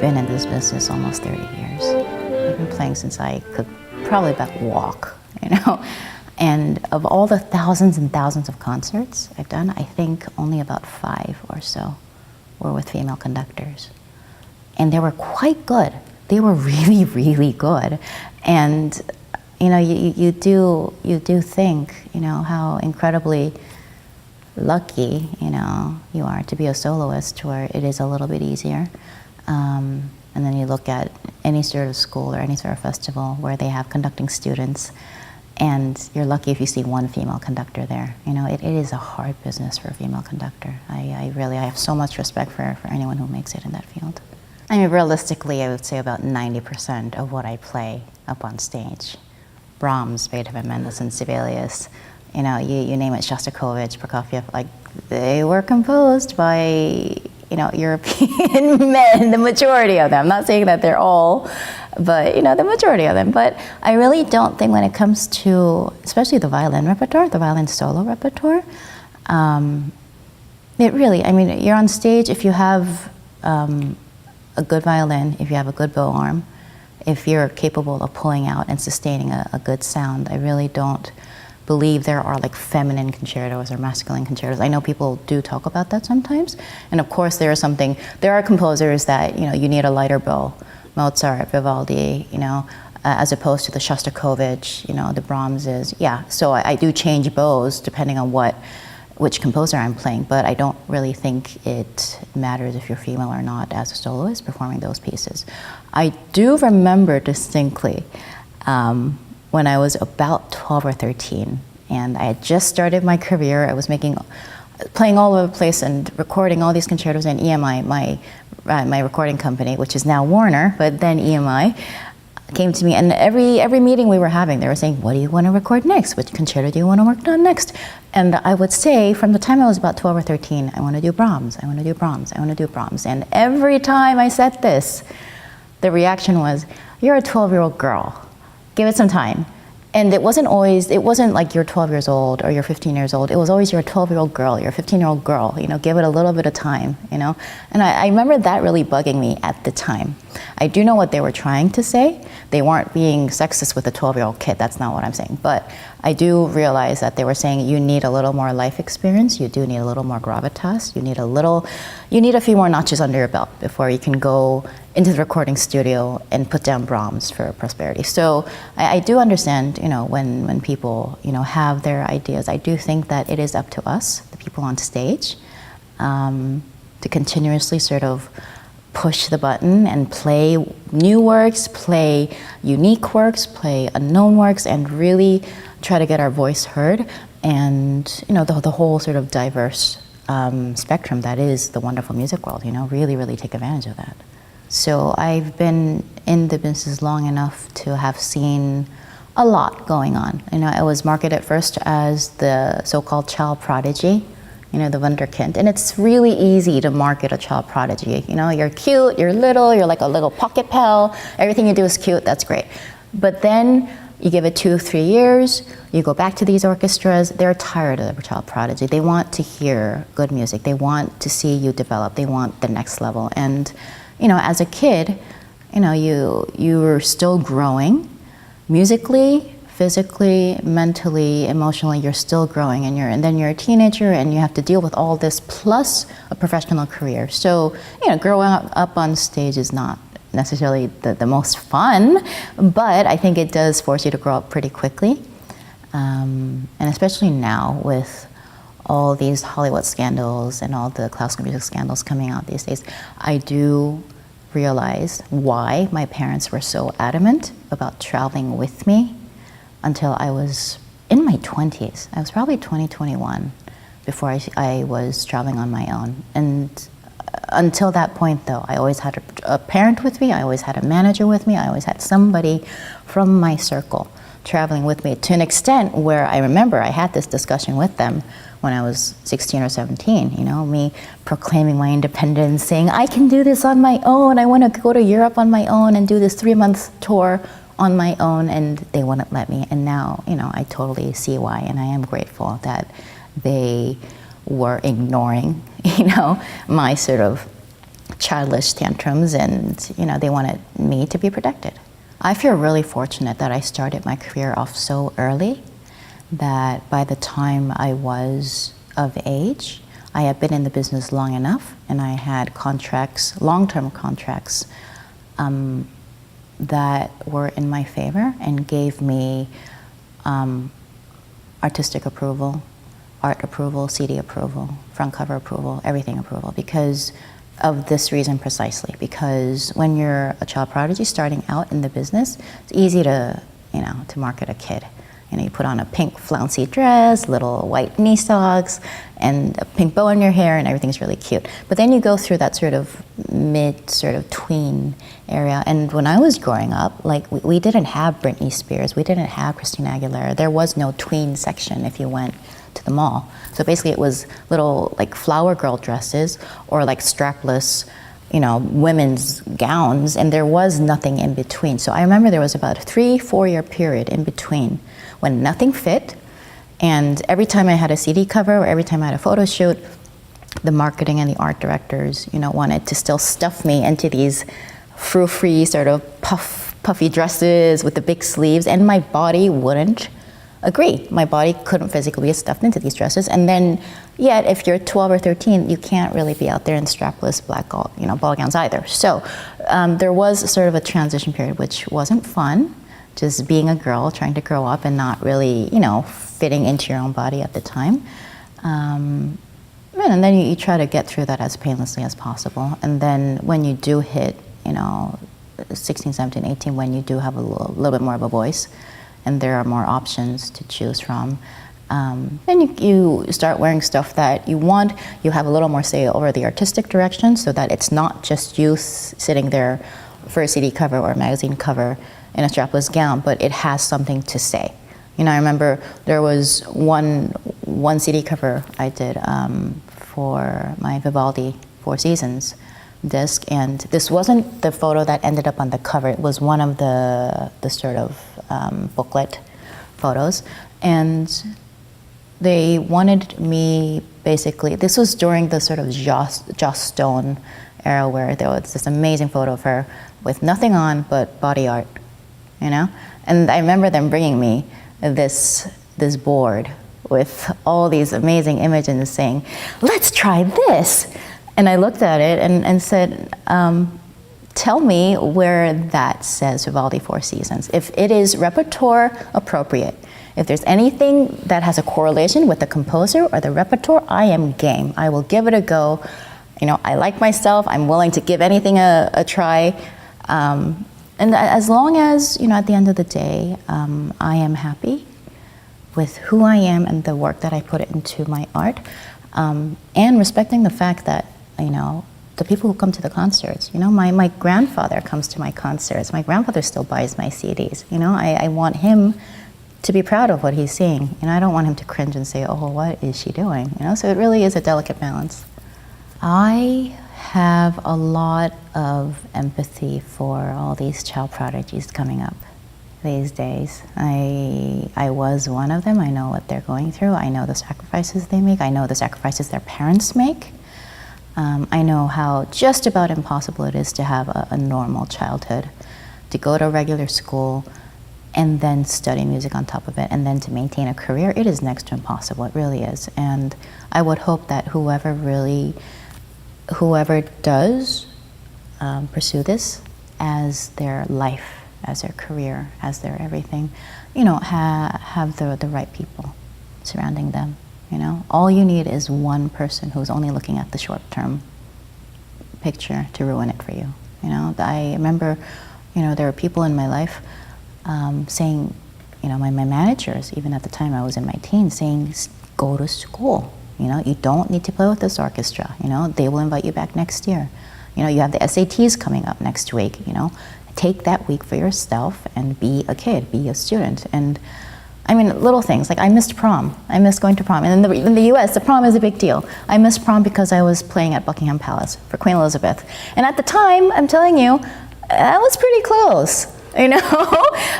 been in this business almost 30 years. I've been playing since I could probably about walk, you know? And of all the thousands and thousands of concerts I've done, I think only about 5 or so were with female conductors. And they were quite good. They were really, really good. And you know, you do think, you know, how incredibly lucky, you know, you are to be a soloist where it is a little bit easier. And then you look at any sort of school or any sort of festival where they have conducting students, and you're lucky if you see one female conductor there. You know, it is a hard business for a female conductor. I have so much respect for anyone who makes it in that field. I mean, realistically, I would say about 90% of what I play up on stage, Brahms, Beethoven, Mendelssohn, Sibelius, you know, you name it, Shostakovich, Prokofiev, like, they were composed by, you know, European men, the majority of them. I'm not saying that they're all, but, you know, the majority of them. But I really don't think when it comes to, especially the violin repertoire, the violin solo repertoire, it really, I mean, you're on stage if you have a good violin, if you have a good bow arm, if you're capable of pulling out and sustaining a good sound. I really don't believe there are like feminine concertos or masculine concertos. I know people do talk about that sometimes, and of course there are composers that, you know, you need a lighter bow, Mozart, Vivaldi, you know, as opposed to the Shostakovich, you know, the Brahmses. Yeah, so I do change bows depending on which composer I'm playing, but I don't really think it matters if you're female or not as a soloist performing those pieces. I do remember distinctly when I was about 12 or 13, and I had just started my career. I was playing all over the place and recording all these concertos, and EMI, my recording company, which is now Warner, but then EMI, came to me, and every meeting we were having, they were saying, what do you want to record next? Which concerto do you want to work on next? And I would say, from the time I was about 12 or 13, I want to do Brahms, I want to do Brahms, I want to do Brahms. And every time I said this, the reaction was, you're a 12-year-old girl. Give it some time. And it wasn't like you're 12 years old or you're 15 years old. It was always, you're a 12-year-old girl, you're a 15-year-old girl, you know, give it a little bit of time, you know? And I remember that really bugging me at the time. I do know what they were trying to say. They weren't being sexist with a 12-year-old kid, that's not what I'm saying. But I do realize that they were saying you need a little more life experience, you do need a little more gravitas, you need a few more notches under your belt before you can go into the recording studio and put down Brahms for prosperity. So I do understand, you know, when people, you know, have their ideas. I do think that it is up to us, the people on stage, to continuously sort of push the button and play new works, play unique works, play unknown works, and really try to get our voice heard, and, you know, the whole sort of diverse spectrum that is the wonderful music world, you know, really take advantage of that. So I've been in the business long enough to have seen a lot going on. You know, I was marketed first as the so-called child prodigy, you know, the Wunderkind. And it's really easy to market a child prodigy. You know, you're cute, you're little, you're like a little pocket pal, everything you do is cute, that's great. But then you give it 2 or 3 years, you go back to these orchestras, they're tired of the child prodigy. They want to hear good music. They want to see you develop. They want the next level. And, you know, as a kid, you know, you're still growing musically, physically, mentally, emotionally. You're still growing, and then you're a teenager, and you have to deal with all this plus a professional career. So, you know, growing up on stage is not necessarily the most fun, but I think it does force you to grow up pretty quickly, and especially now with all these Hollywood scandals and all the classical music scandals coming out these days, I do realize why my parents were so adamant about traveling with me until I was in my 20s. I was probably 20, 21 before I was traveling on my own. And until that point, though, I always had a parent with me, I always had a manager with me, I always had somebody from my circle traveling with me, to an extent where I remember I had this discussion with them when I was 16 or 17, you know, me proclaiming my independence, saying, I can do this on my own, I want to go to Europe on my own and do this 3-month tour on my own, and they wouldn't let me. And now, you know, I totally see why, and I am grateful that they were ignoring, you know, my sort of childish tantrums, and you know, they wanted me to be protected. I feel really fortunate that I started my career off so early that by the time I was of age, I had been in the business long enough, and I had contracts, long-term contracts, that were in my favor and gave me artistic approval, art approval, CD approval, front cover approval, everything approval, because of this reason precisely. Because when you're a child prodigy starting out in the business, it's easy to, you know, to market a kid. You know, you put on a pink flouncy dress, little white knee socks, and a pink bow in your hair, and everything's really cute. But then you go through that sort of tween area. And when I was growing up, like, we didn't have Britney Spears, we didn't have Christina Aguilera. There was no tween section if you went to the mall. So basically it was little like flower girl dresses or like strapless, you know, women's gowns, and there was nothing in between. So I remember there was about a 3-4 year period in between when nothing fit, and every time I had a CD cover or every time I had a photo shoot, the marketing and the art directors, you know, wanted to still stuff me into these frou-frou sort of puffy dresses with the big sleeves, and my body wouldn't agree. My body couldn't physically be stuffed into these dresses, and then yet if you're 12 or 13, you can't really be out there in strapless black, you know, ball gowns either. So there was sort of a transition period which wasn't fun, just being a girl, trying to grow up and not really, you know, fitting into your own body at the time. And then you try to get through that as painlessly as possible. And then when you do hit, you know, 16, 17, 18, when you do have a little bit more of a voice and there are more options to choose from, then you start wearing stuff that you want. You have a little more say over the artistic direction, so that it's not just you sitting there for a CD cover or a magazine cover in a strapless gown, but it has something to say. You know, I remember there was one CD cover I did for my Vivaldi Four Seasons disc, and this wasn't the photo that ended up on the cover. It was one of the sort of booklet photos, and they wanted me basically. This was during the sort of Joss Stone era, where there was this amazing photo of her with nothing on but body art, you know. And I remember them bringing me this board with all these amazing images and saying, "Let's try this." And I looked at it and said, "Tell me where that says Vivaldi Four Seasons. If it is repertoire appropriate, if there's anything that has a correlation with the composer or the repertoire, I am game. I will give it a go. You know, I like myself. I'm willing to give anything a try." And as long as, you know, at the end of the day, I am happy with who I am and the work that I put into my art, and respecting the fact that, you know, the people who come to the concerts, you know, my grandfather comes to my concerts. My grandfather still buys my CDs. You know, I want him to be proud of what he's seeing. You know, I don't want him to cringe and say, "Oh, what is she doing?" You know, so it really is a delicate balance. I have a lot of empathy for all these child prodigies coming up these days. I was one of them. I know what they're going through. I know the sacrifices they make. I know the sacrifices their parents make. I know how just about impossible it is to have a normal childhood, to go to a regular school and then study music on top of it, and then to maintain a career. It is next to impossible. It really is. And I would hope that whoever does pursue this as their life, as their career, as their everything, you know, have the right people surrounding them. You know, all you need is one person who's only looking at the short-term picture to ruin it for you. You know, I remember, you know, there were people in my life saying, you know, my managers, even at the time I was in my teens, saying, "Go to school. You know, you don't need to play with this orchestra. You know, they will invite you back next year. You know, you have the SATs coming up next week. You know, take that week for yourself and be a kid, be a student." And I mean, little things, like I missed prom. I missed going to prom. And in the US, the prom is a big deal. I missed prom because I was playing at Buckingham Palace for Queen Elizabeth. And at the time, I'm telling you, that was pretty close, you know?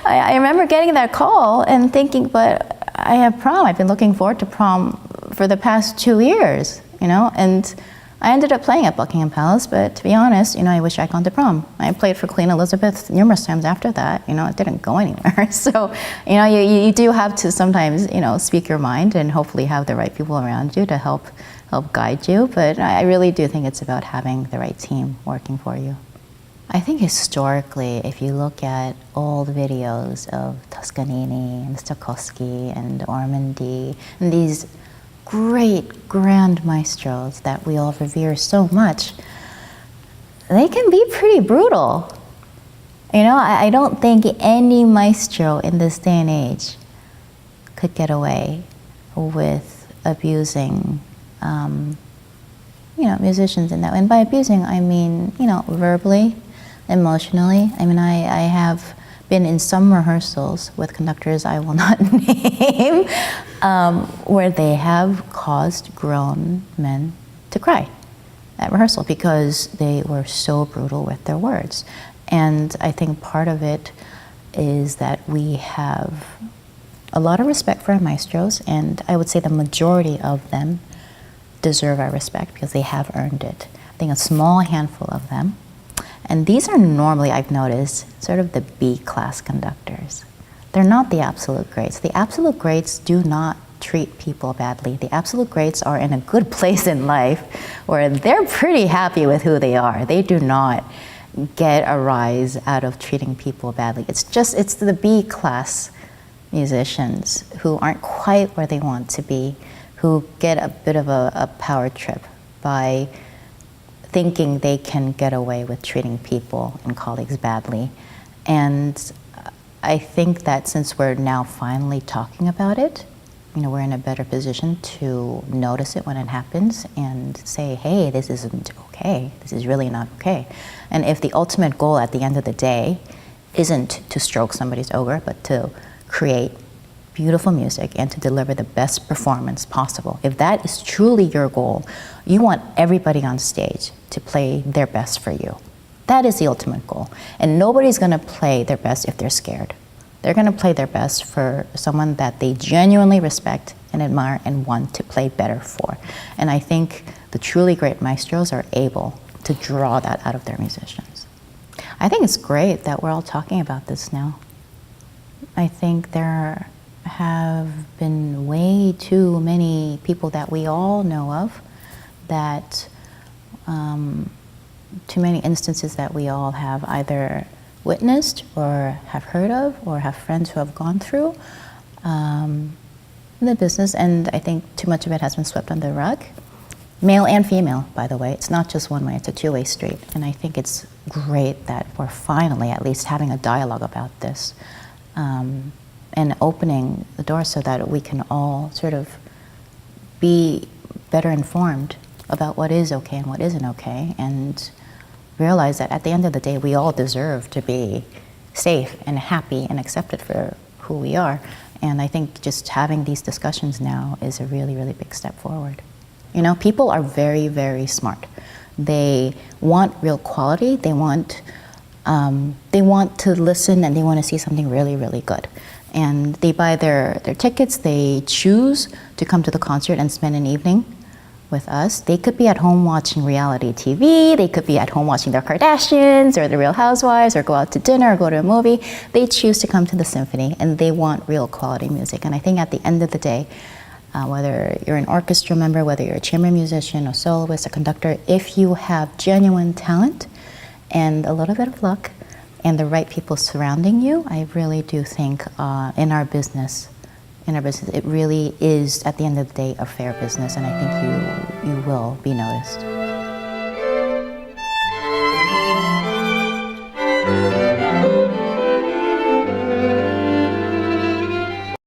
I remember getting that call and thinking, but I have prom. I've been looking forward to prom for the past 2 years, you know? And I ended up playing at Buckingham Palace, but to be honest, I wish I'd gone to prom. I played for Queen Elizabeth numerous times after that. It didn't go anywhere. So, you do have to sometimes, speak your mind and hopefully have the right people around you to help guide you. But I really do think it's about having the right team working for you. I think historically, if you look at old videos of Toscanini and Stokowski and Ormandy and these great grand maestros that we all revere so much, they can be pretty brutal. I don't think any maestro in this day and age could get away with abusing musicians in that way. And by abusing, I mean, verbally, emotionally. I have been in some rehearsals with conductors I will not name, where they have caused grown men to cry at rehearsal because they were so brutal with their words. And I think part of it is that we have a lot of respect for our maestros, and I would say the majority of them deserve our respect because they have earned it. I think a small handful of them, and these are normally, I've noticed, sort of the B-class conductors. They're not the absolute greats. The absolute greats do not treat people badly. The absolute greats are in a good place in life where they're pretty happy with who they are. They do not get a rise out of treating people badly. It's the B-class musicians who aren't quite where they want to be, who get a bit of a power trip by thinking they can get away with treating people and colleagues badly. And I think that since we're now finally talking about it, we're in a better position to notice it when it happens and say, hey, this isn't okay. This is really not okay. And if the ultimate goal at the end of the day isn't to stroke somebody's ogre, but to create beautiful music and to deliver the best performance possible, if that is truly your goal, you want everybody on stage to play their best for you. That is the ultimate goal. And nobody's gonna play their best if they're scared. They're gonna play their best for someone that they genuinely respect and admire and want to play better for. And I think the truly great maestros are able to draw that out of their musicians. I think it's great that we're all talking about this now. I think there have been way too many people that we all know of, that too many instances that we all have either witnessed or have heard of or have friends who have gone through in the business, and I think too much of it has been swept under the rug. Male and female, by the way. It's not just one way, it's a two-way street. And I think it's great that we're finally at least having a dialogue about this and opening the door so that we can all sort of be better informed about what is okay and what isn't okay, and realize that at the end of the day, we all deserve to be safe and happy and accepted for who we are. And I think just having these discussions now is a really, really big step forward. People are very, very smart. They want real quality. They want to listen, and they want to see something really, really good. And they buy their tickets. They choose to come to the concert and spend an evening with us. They could be at home watching reality TV. They could be at home watching their Kardashians or the Real Housewives, or go out to dinner or go to a movie. They choose to come to the symphony, and they want real quality music. And I think at the end of the day, whether you're an orchestra member, whether you're a chamber musician, a soloist, a conductor, if you have genuine talent and a little bit of luck and the right people surrounding you, I really do think in our business, it really is, at the end of the day, a fair business, and I think you will be noticed.